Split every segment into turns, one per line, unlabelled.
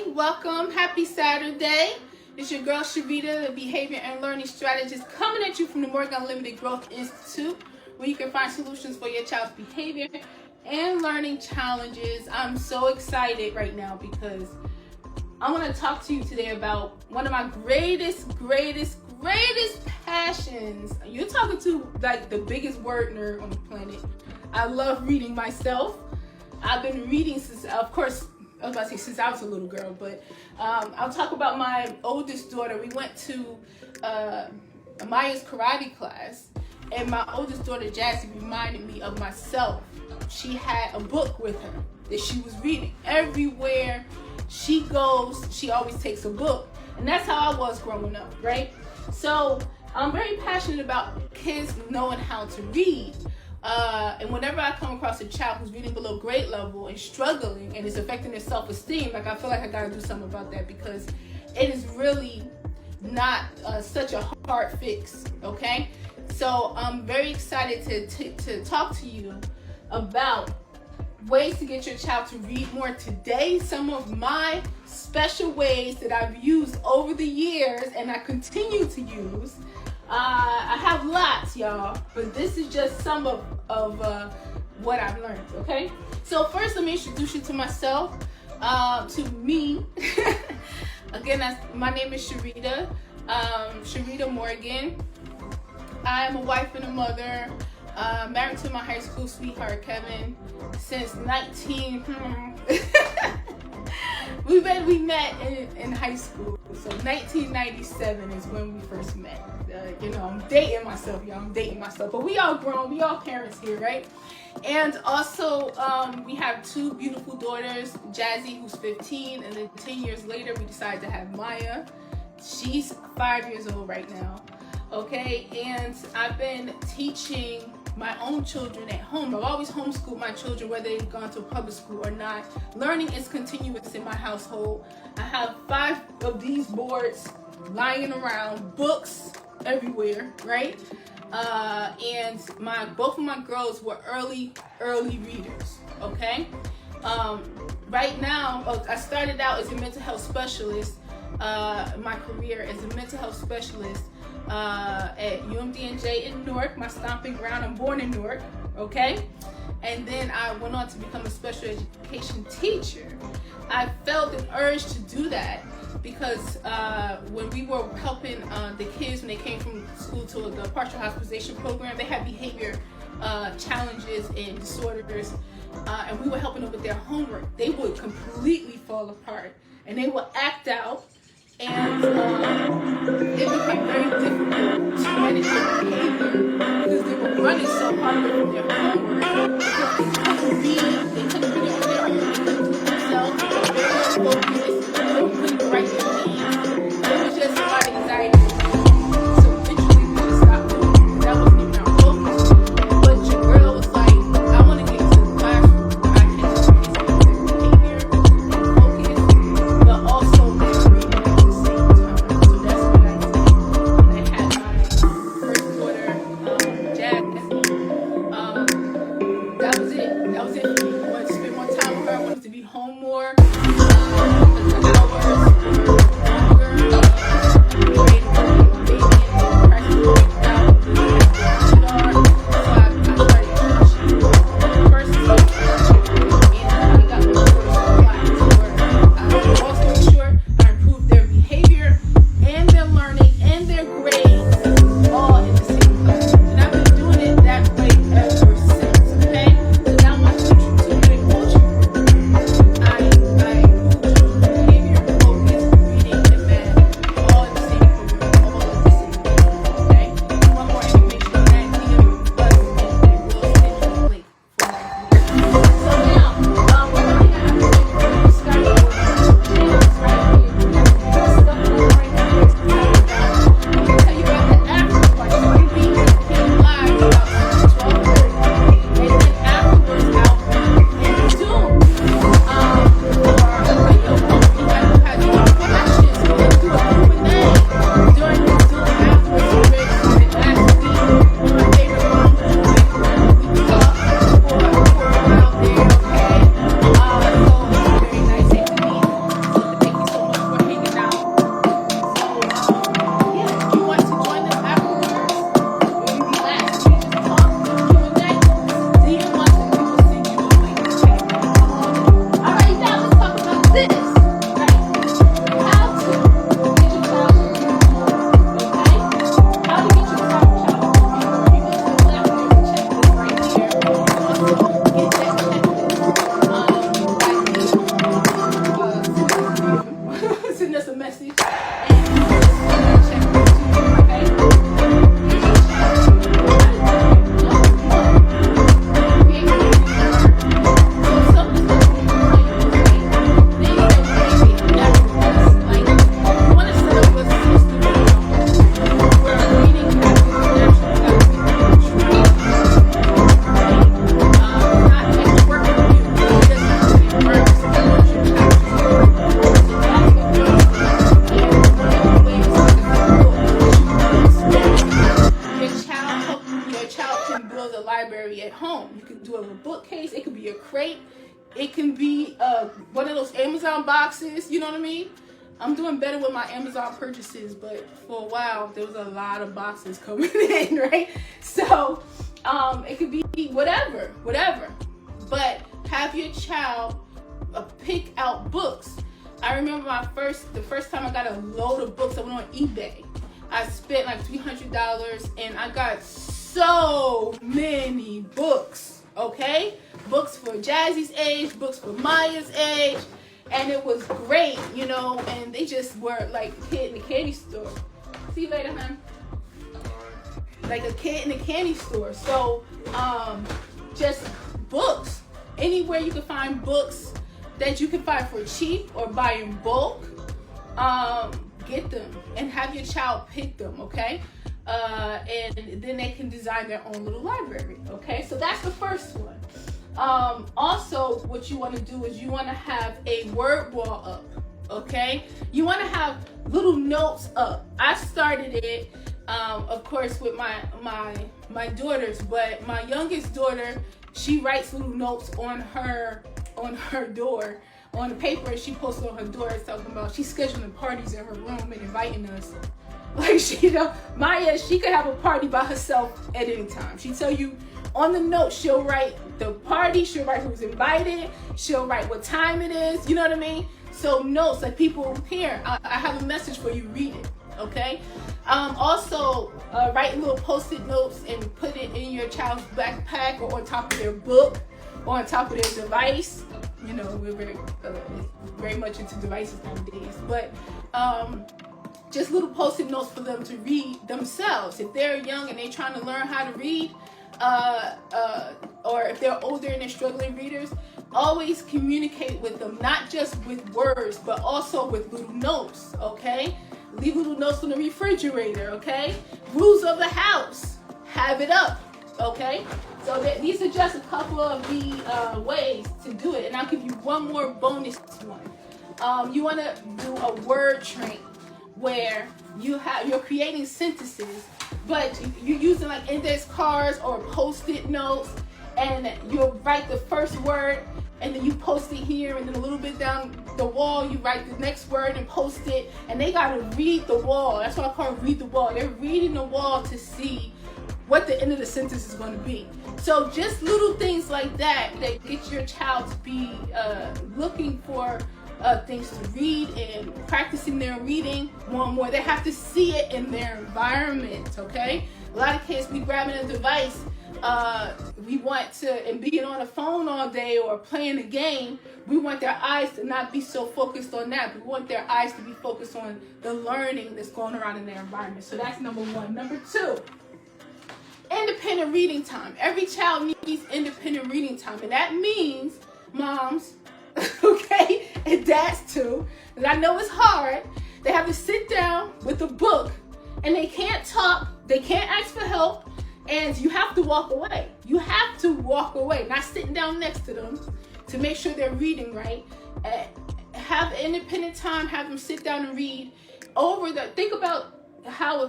Welcome, happy Saturday. It's your girl Sharita, the behavior and learning strategist, coming at you from the Morgan Unlimited Growth Institute, where you can find solutions for your child's behavior and learning challenges. I'm so excited right now because I want to talk to you today about one of my greatest passions. You're talking to like the biggest word nerd on the planet. I love reading myself. I've been reading since, of course, I was about to say since I was a little girl, but I'll talk about my oldest daughter. We went to Maya's karate class, and my oldest daughter, Jazzy, reminded me of myself. She had a book with her that she was reading. Everywhere she goes, she always takes a book. And that's how I was growing up, right? So I'm very passionate about kids knowing how to read. And whenever I come across a child who's reading below grade level and struggling and it's affecting their self-esteem, like I feel like I gotta do something about that because it is really not such a hard fix, okay? So I'm very excited to talk to you about ways to get your child to read more today. Some of my special ways that I've used over the years and I continue to use. I have lots, y'all, but this is just some of what I've learned, okay? So first, let me introduce you to myself, to me. Again, my name is Sharita, Sharita Morgan. I am a wife and a mother, married to my high school sweetheart, Kevin, since we met in high school, so 1997 is when we first met. I'm dating myself, y'all. I'm dating myself, but we all grown, we all parents here, right? And also, we have two beautiful daughters, Jazzy, who's 15, and then 10 years later, we decided to have Maya. She's 5 years old right now, okay? And I've been teaching my own children at home. I've always homeschooled my children, whether they've gone to public school or not. Learning is continuous in my household. I have 5 of these boards lying around, books everywhere, right? And both of my girls were early readers, okay? Right now, I started out as a mental health specialist, my career as a mental health specialist at UMDNJ in Newark, my stomping ground. I'm born in Newark, okay? And then I went on to become a special education teacher. I felt an urge to do that because when we were helping the kids when they came from school to the partial hospitalization program, they had behavior challenges and disorders, and we were helping them with their homework. They would completely fall apart and they would act out, and it became very difficult to manage their behavior because they were running so hard with their homework because they couldn't read, they couldn't read on their own, they couldn't do it themselves, they were very focused, they couldn't write their names. It was just a lot of anxiety. So eventually we just stopped doing it. That wasn't even our focus. But your girl was like, I want to get to the classroom where I can just their behavior and focus, but also their reading at the same time. So that's what I did. I had my first daughter, Jazzy. That was it. That was it for me. I wanted to spend more time with her. I wanted to be home more. To home. You can do a little bookcase. It could be a crate. It can be one of those Amazon boxes. You know what I mean? I'm doing better with my Amazon purchases, but for a while there was a lot of boxes coming in, right? So it could be whatever. But have your child pick out books. I remember the first time I got a load of books. I went on eBay. I spent like $300 and I got so many books. Okay, books for Jazzy's age, books for Maya's age. And it was great, you know, and they just were like a kid in a candy store. See you later, hon. Like a kid in a candy store. So, just books. Anywhere you can find books that you can find for cheap or buy in bulk, get them and have your child pick them, okay? And then they can design their own little library, okay? So that's the first one. Also, what you want to do is you want to have a word wall up, okay? You want to have little notes up. I started it, of course, with my daughters, but my youngest daughter, she writes little notes on her door, on the paper, and she posts it on her door. It's talking about she's scheduling parties in her room and inviting us. Like, Maya, she could have a party by herself at any time. She tell you on the note, she'll write the party, she'll write who's invited, she'll write what time it is, you know what I mean? So notes, like people here, I have a message for you, read it, okay? Also, write little post-it notes and put it in your child's backpack or on top of their book or on top of their device. You know, we're very much into devices nowadays, but just little post-it notes for them to read themselves. If they're young and they're trying to learn how to read, or if they're older and they're struggling readers, always communicate with them, not just with words, but also with little notes, okay? Leave little notes on the refrigerator, okay? Rules of the house, have it up, okay? So these are just a couple of the ways to do it, and I'll give you one more bonus one. You want to do a word train where you're creating sentences, but you're using like index cards or post-it notes, and you'll write the first word and then you post it here, and then a little bit down the wall you write the next word and post it, and they gotta read the wall. That's what I call read the wall. They're reading the wall to see what the end of the sentence is going to be. So just little things like that get your child to be looking for things to read and practicing their reading more and more. They have to see it in their environment, okay? A lot of kids, we grabbing a device, we want to, and being on a phone all day or playing a game, we want their eyes to not be so focused on that. We want their eyes to be focused on the learning that's going around in their environment. So that's number one. Number two, independent reading time. Every child needs independent reading time, and that means moms, okay, and dads too, and I know it's hard. They have to sit down with a book, and they can't talk, they can't ask for help, and you have to walk away. You have to walk away, not sitting down next to them to make sure they're reading right. Have independent time, have them sit down and read over think about how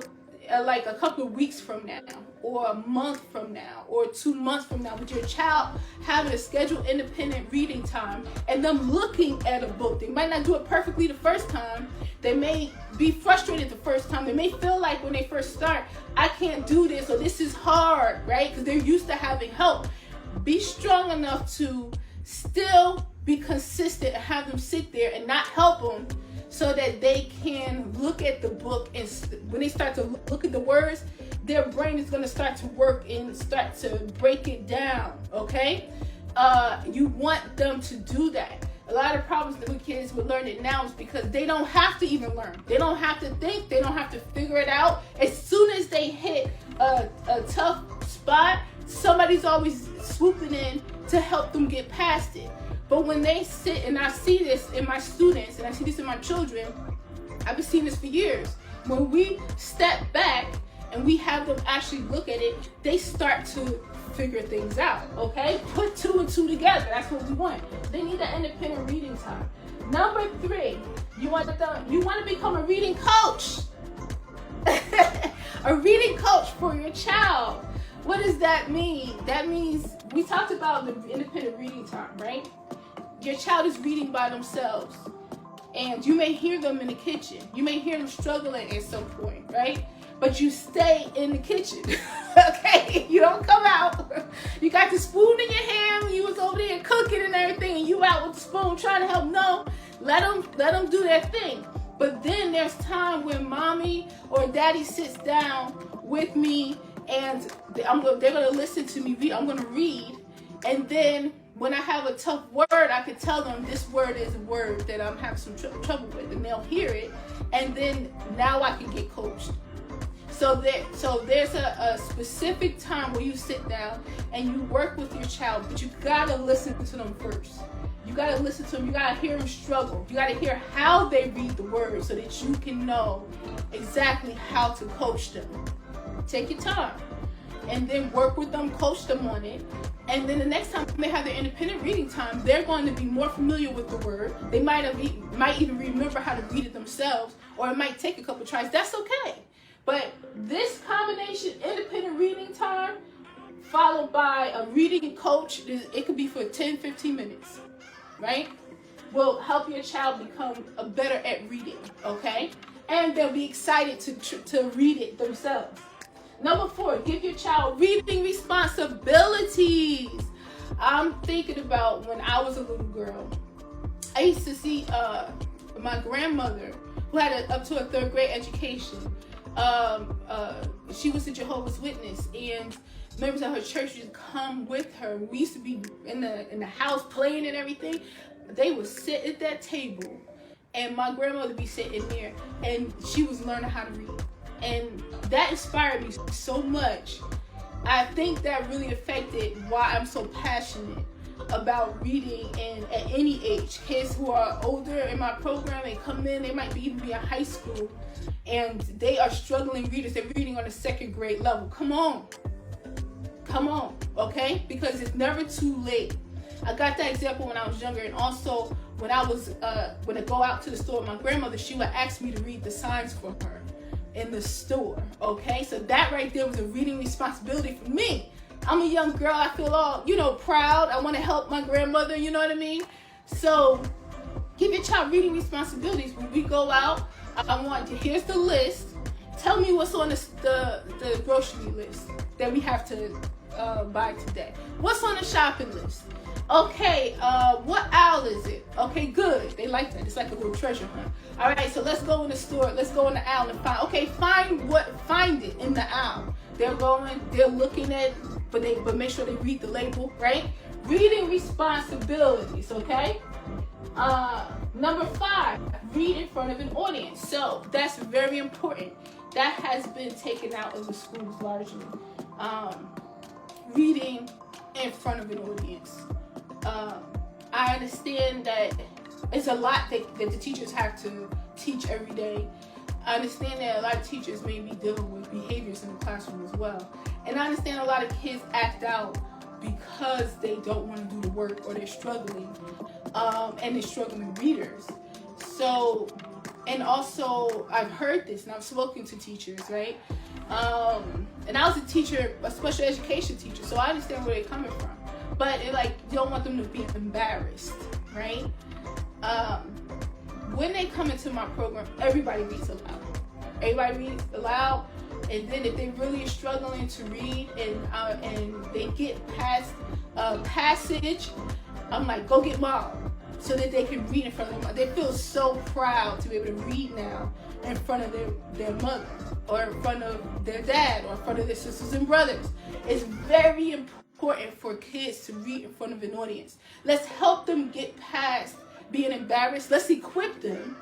like a couple of weeks from now, or a month from now, or 2 months from now, with your child having a scheduled independent reading time and them looking at a book. They might not do it perfectly the first time. They may be frustrated the first time. They may feel like when they first start, I can't do this, or this is hard, right? Because they're used to having help. Be strong enough to still be consistent and have them sit there and not help them, so that they can look at the book, and when they start to look at the words, their brain is going to start to work and start to break it down, okay? You want them to do that. A lot of problems with kids with learning now is because they don't have to even learn. They don't have to think. They don't have to figure it out. As soon as they hit a tough spot, somebody's always swooping in to help them get past it. But when they sit, and I see this in my students, and I see this in my children, I've been seeing this for years. When we step back and we have them actually look at it, they start to figure things out, okay? Put 2 and 2 together. That's what we want. They need that independent reading time. Number 3, you want to become a reading coach. A reading coach for your child. What does that mean? That means we talked about the independent reading time, right? Your child is reading by themselves, and you may hear them in the kitchen. You may hear them struggling at some point, right? But you stay in the kitchen, okay? You don't come out. You got the spoon in your hand. You was over there cooking and everything, and you out with the spoon trying to help. No, let them do their thing. But then there's time when mommy or daddy sits down with me, and they're gonna listen to me read. I'm gonna read, and then when I have a tough word, I can tell them this word is a word that I'm having some trouble with, and they'll hear it, and then now I can get coached. So there's a specific time where you sit down and you work with your child, but you gotta listen to them first. You gotta listen to them. You gotta hear them struggle. You gotta hear how they read the word so that you can know exactly how to coach them. Take your time, and then work with them, coach them on it. And then the next time they have their independent reading time, they're going to be more familiar with the word. They might even remember how to read it themselves, or it might take a couple tries. That's okay. But this combination, independent reading time, followed by a reading coach, it could be for 10, 15 minutes, right? Will help your child become better at reading, okay? And they'll be excited to read it themselves. Number 4, give your child reading responsibilities. I'm thinking about when I was a little girl. I used to see my grandmother, who had up to a 3rd grade education. She was a Jehovah's Witness, and members of her church would come with her. We used to be in the house playing and everything. They would sit at that table, and my grandmother would be sitting there, and she was learning how to read. And that inspired me so much. I think that really affected why I'm so passionate about reading, and at any age. Kids who are older in my program and come in, they might even be in high school, and they are struggling readers. They're reading on a 2nd grade level. Come on, okay? Because it's never too late. I got that example when I was younger, and also when I go out to the store with my grandmother, she would ask me to read the signs for her in the store, okay? So that right there was a reading responsibility for me. I'm a young girl. I feel all, proud. I want to help my grandmother, you know what I mean? So give your child reading responsibilities. When we go out, I want to, here's the list. Tell me what's on the grocery list that we have to buy today. What's on the shopping list? Okay, what aisle is it? Okay, good. They like that. It's like a little treasure hunt. All right, so let's go in the store. Let's go in the aisle and find. Okay, find it in the aisle. They're looking at, but make sure they read the label, right? Reading responsibilities, okay? Number 5, read in front of an audience. So that's very important. That has been taken out of the schools largely. Reading in front of an audience. I understand that it's a lot that the teachers have to teach every day. I understand that a lot of teachers may be dealing with behaviors in the classroom as well. And I understand a lot of kids act out because they don't want to do the work, or they're struggling, and they're struggling readers. So, and also I've heard this, and I've spoken to teachers, right? And I was a teacher, a special education teacher, so I understand where they're coming from. But you don't want them to be embarrassed, right? When they come into my program, everybody reads aloud. Everybody reads aloud, and then if they really are struggling to read and they get past a passage, I'm like, go get mom, so that they can read in front of them. They feel so proud to be able to read now in front of their mother, or in front of their dad, or in front of their sisters and brothers. It's very important for kids to read in front of an audience. Let's help them get past being embarrassed. Let's equip them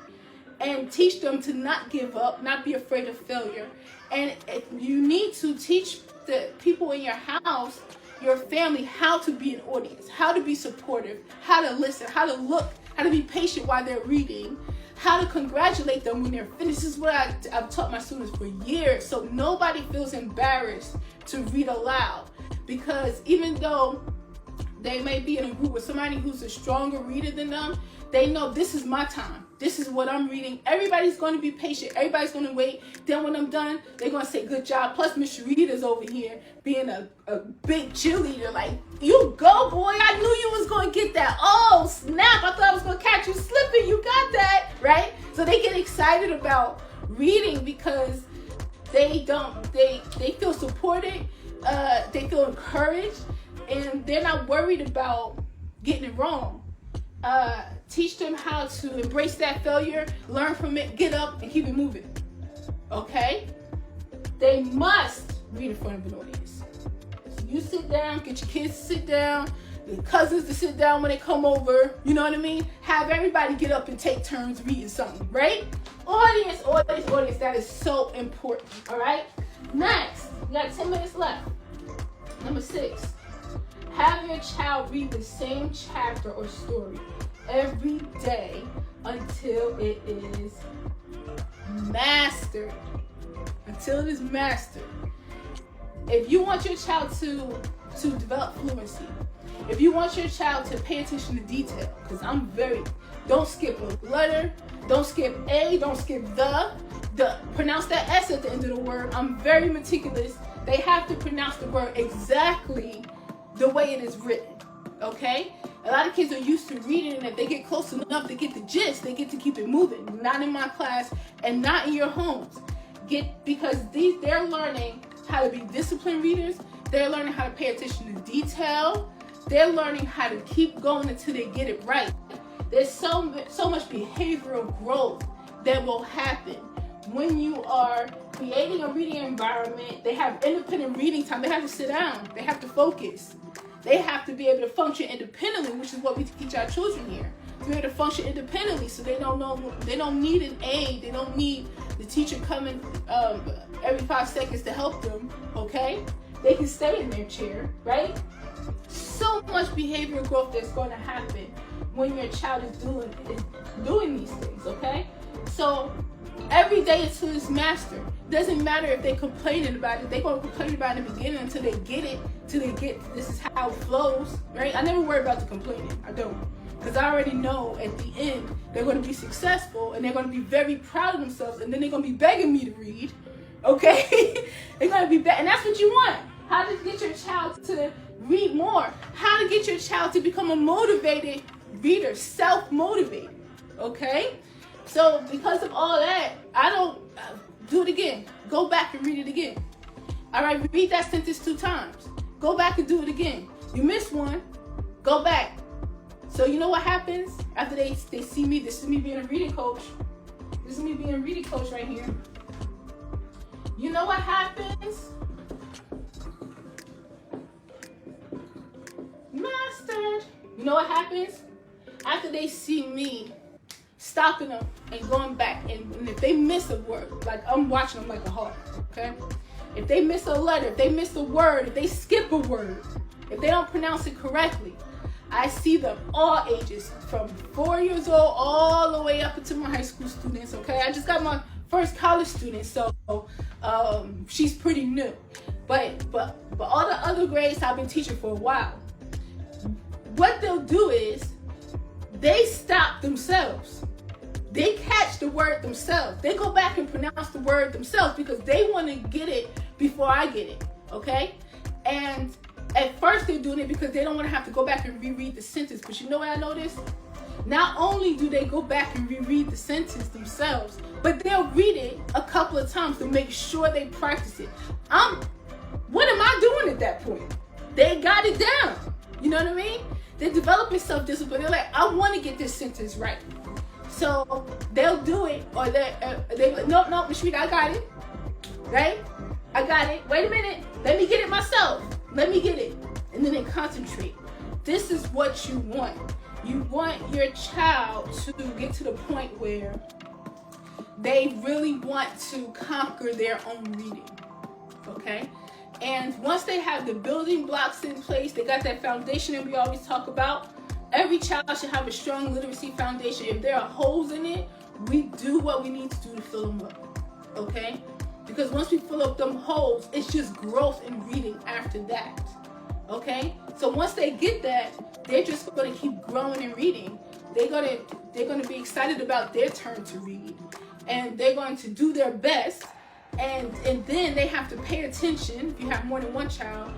and teach them to not give up, not be afraid of failure. And you need to teach the people in your house, your family, how to be an audience, how to be supportive, how to listen, how to look, how to be patient while they're reading, how to congratulate them when they're finished. This is what I've taught my students for years, so nobody feels embarrassed to read aloud. Because even though They may be in a group with somebody who's a stronger reader than them. They know this is my time. This is what I'm reading. Everybody's going to be patient. Everybody's going to wait. Then when I'm done, they're going to say, good job. Plus, Miss Sharita's over here being a big cheerleader. Like, you go, boy. I knew you was going to get that. Oh, snap. I thought I was going to catch you slipping. You got that, right? So they get excited about reading because they feel supported. They feel encouraged. And they're not worried about getting it wrong. Teach them how to embrace that failure, learn from it, get up, and keep it moving. Okay? They must read in front of an audience. So you sit down, get your kids to sit down, the cousins to sit down when they come over, you know what I mean? Have everybody get up and take turns reading something, right? Audience, that is so important, all right? Next, we got 10 minutes left. Number 6. Have your child read the same chapter or story every day until it is mastered. Until it is mastered. If you want your child to develop fluency, if you want your child to pay attention to detail, because don't skip a letter, don't skip a, don't skip the pronounce that S at the end of the word. I'm very meticulous. They have to pronounce the word exactly the way it is written, okay? A lot of kids are used to reading, and if they get close enough to get the gist, they get to keep it moving. Not in my class and not in your homes. Because they're learning how to be disciplined readers. They're learning how to pay attention to detail. They're learning how to keep going until they get it right. There's so much behavioral growth that will happen when you are creating a reading environment. They have independent reading time. They have to sit down. They have to focus. They have to be able to function independently, which is what we teach our children here. To be able to function independently, so they don't need an aid. They don't need the teacher coming every 5 seconds to help them. Okay, they can stay in their chair, right? So much behavioral growth that's going to happen when your child is doing these things. Okay, so every day until it's mastered. Doesn't matter if they're complaining about it. They're going to complain about it in the beginning until they get it, this is how it flows, right? I never worry about the complaining. I don't. Because I already know at the end they're going to be successful and they're going to be very proud of themselves, and then they're going to be begging me to read, okay? They're going to be and that's what you want. How to get your child to read more. How to get your child to become a motivated reader, self-motivated, okay? So because of all that, I don't do it again. Go back and read it again. All right, read that sentence 2 times. Go back and do it again. You missed one, go back. So you know what happens after they see me? This is me being a reading coach. This is me being a reading coach right here. You know what happens? Mastered. You know what happens? After they see me stopping them and going back, and if they miss a word, like I'm watching them like a hawk, okay? If they miss a letter, if they miss a word, if they skip a word, if they don't pronounce it correctly, I see them all ages, from 4 years old all the way up into my high school students, okay? I just got my first college student, so she's pretty new. But all the other grades I've been teaching for a while. What they'll do is they stop themselves. They catch the word themselves. They go back and pronounce the word themselves because they want to get it before I get it, okay? And at first they're doing it because they don't want to have to go back and reread the sentence. But you know what I noticed? Not only do they go back and reread the sentence themselves, but they'll read it a couple of times to make sure they practice it. What am I doing at that point? They got it down. You know what I mean? They're developing self-discipline. They're like, I want to get this sentence right. So they'll do it, or they like, no, Ms. Sharita, I got it, right? I got it. Wait a minute. Let me get it myself. Let me get it. And then they concentrate. This is what you want. You want your child to get to the point where they really want to conquer their own reading, okay? And once they have the building blocks in place, they got that foundation that we always talk about. Every child should have a strong literacy foundation. If there are holes in it, we do what we need to do to fill them up, okay? Because once we fill up them holes, it's just growth in reading after that, Okay? So once they get that, they're just going to keep growing and reading. They're going to be excited about their turn to read, and they're going to do their best, and then they have to pay attention, if you have more than one child,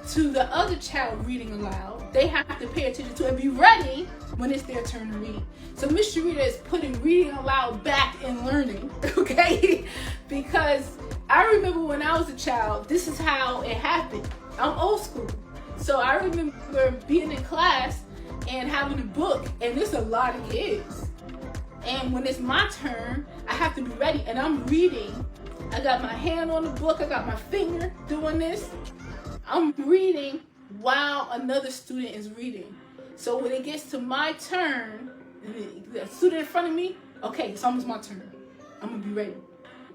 to the other child reading aloud. They have to pay attention to it and be ready when it's their turn to read. So Miss Sharita is putting reading aloud back in learning, okay? Because I remember when I was a child, this is how it happened. I'm old school. So I remember being in class and having a book, and there's a lot of kids. And when it's my turn, I have to be ready, and I'm reading. I got my hand on the book, I got my finger doing this. I'm reading while another student is reading. So when it gets to my turn, the student in front of me, okay, it's almost my turn. I'm gonna be ready.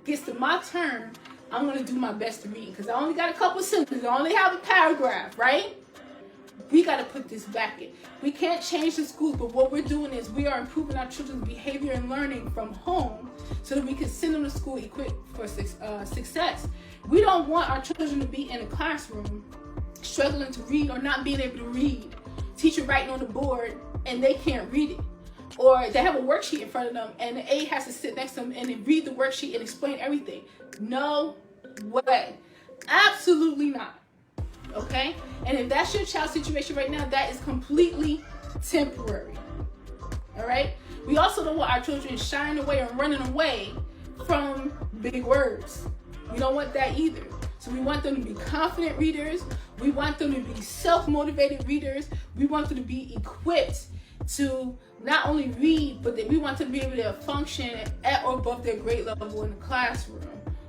Gets to my turn, I'm gonna do my best to read, because I only got a couple sentences, I only have a paragraph, right? We gotta put this back in. We can't change the schools, but what we're doing is we are improving our children's behavior and learning from home so that we can send them to school equipped for success. We don't want our children to be in a classroom struggling to read or not being able to read. Teacher writing on the board and they can't read it. Or they have a worksheet in front of them and the aide has to sit next to them and read the worksheet and explain everything. No way. Absolutely not. Okay? And if that's your child's situation right now, that is completely temporary. Alright? We also don't want our children shying away or running away from big words. We don't want that either. So we want them to be confident readers. We want them to be self-motivated readers. We want them to be equipped to not only read, but that we want them to be able to function at or above their grade level in the classroom.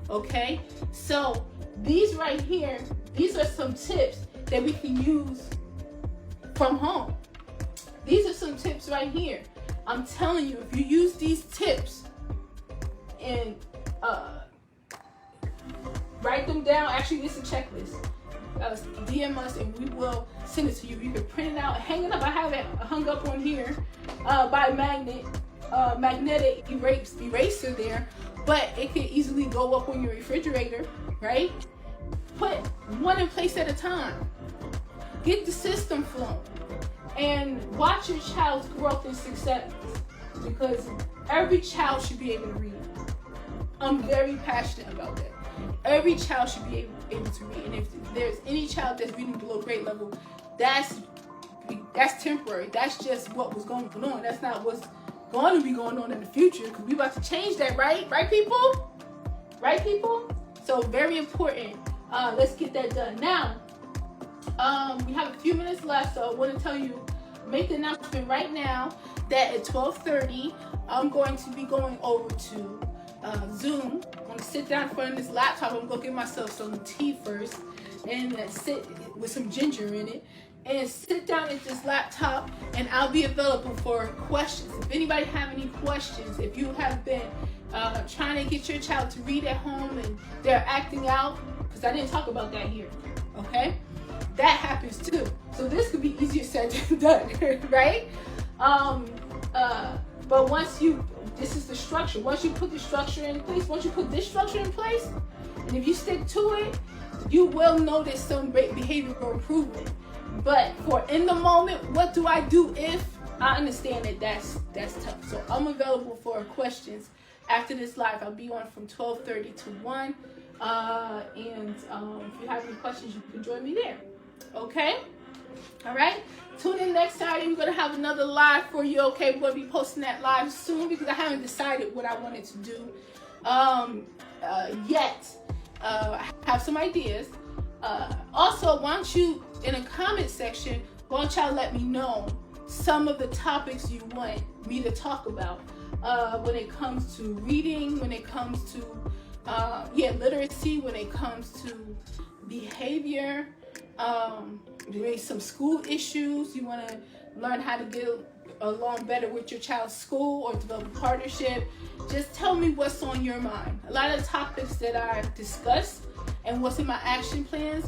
Okay? So these right here, these are some tips that we can use from home. These are some tips right here. I'm telling you, if you use these tips and write them down, actually this is a checklist. DM us and we will send it to you. You can print it out, hang it up. I have it hung up on here by magnetic eraser there, but it can easily go up on your refrigerator, right? Put one in place at a time. Get the system flowing and watch your child's growth and success, because every child should be able to read. I'm very passionate about that. Every child should be able to read, and if there's any child that's reading below grade level, that's temporary. That's just what was going on. That's not what's going to be going on in the future, because we're about to change that, right? Right, people? Right, people? So very important. Let's get that done. Now, we have a few minutes left, so I want to tell you, make the announcement right now that at 12:30, I'm going to be going over to Zoom. I'm going to sit down in front of this laptop. I'm going to get myself some tea first and sit with some ginger in it and sit down at this laptop, and I'll be available for questions. If anybody have any questions, if you have been trying to get your child to read at home and they're acting out, because I didn't talk about that here, okay? That happens too. So this could be easier said than done, right? But this is the structure. Once you put the structure in place, once you put this structure in place, and if you stick to it, you will notice some great behavioral improvement. But for in the moment, what do I do if I understand that that's tough? So I'm available for questions after this live. I'll be on from 12:30 to 1. And if you have any questions, you can join me there. Okay? All right? Tune in next Saturday. We're going to have another live for you, okay? We're going to be posting that live soon because I haven't decided what I wanted to do yet. I have some ideas. Also, why don't you, in a comment section, why don't y'all let me know some of the topics you want me to talk about when it comes to reading, when it comes to literacy, when it comes to behavior, maybe some school issues. You want to learn how to get along better with your child's school or develop a partnership. Just tell me what's on your mind. A lot of the topics that I discussed and what's in my action plans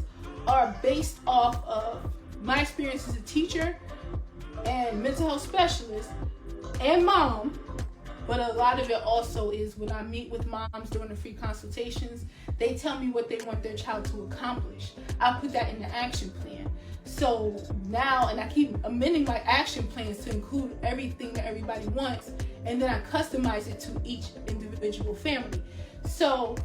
are based off of my experience as a teacher and mental health specialist and mom. But a lot of it also is when I meet with moms during the free consultations, they tell me what they want their child to accomplish. I'll put that in the action plan. So now, and I keep amending my action plans to include everything that everybody wants, and then I customize it to each individual family. So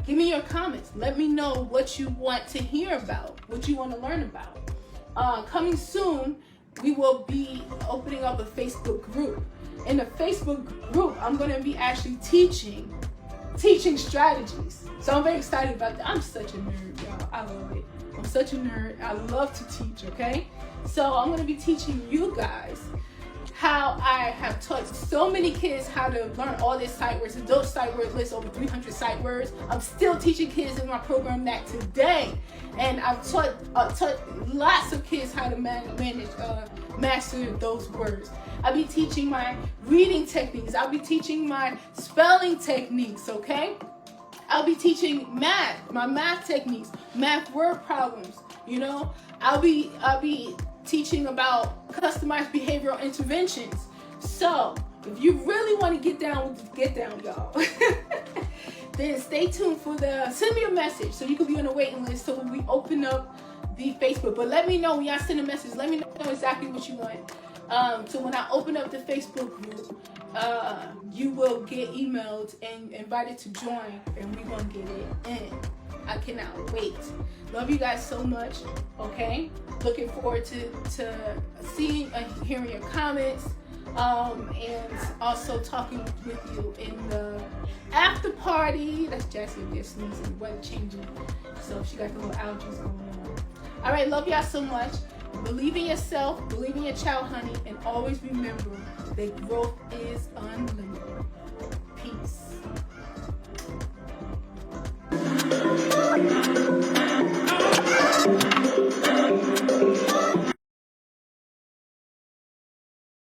give me your comments. Let me know what you want to hear about, what you want to learn about. Coming soon, we will be opening up a Facebook group. In the Facebook group, I'm going to be actually teaching strategies. So I'm very excited about that. I'm such a nerd, y'all. I love it. I'm such a nerd. I love to teach, okay? So I'm going to be teaching you guys how I have taught so many kids how to learn all their sight words. Adult sight word list, over 300 sight words. I'm still teaching kids in my program that today. And I've taught lots of kids how to master those words. I'll be teaching my reading techniques. I'll be teaching my spelling techniques, okay? I'll be teaching math, my math techniques, math word problems, you know? I'll be teaching about customized behavioral interventions. So, if you really want to get down, y'all, then stay tuned for send me a message so you can be on the waiting list so when we open up the Facebook. But let me know when y'all send a message. Let me know exactly what you want. So when I open up the Facebook group, you will get emailed and invited to join, and we're going to get it in. I cannot wait. Love you guys so much, okay? Looking forward to seeing and hearing your comments, and also talking with you in the after party. That's Jackson over there sneezing, weather changing, so she got the little allergies going on. All right, love y'all so much. Believe in yourself, believe in your child, honey, and always remember that growth is unlimited. Peace.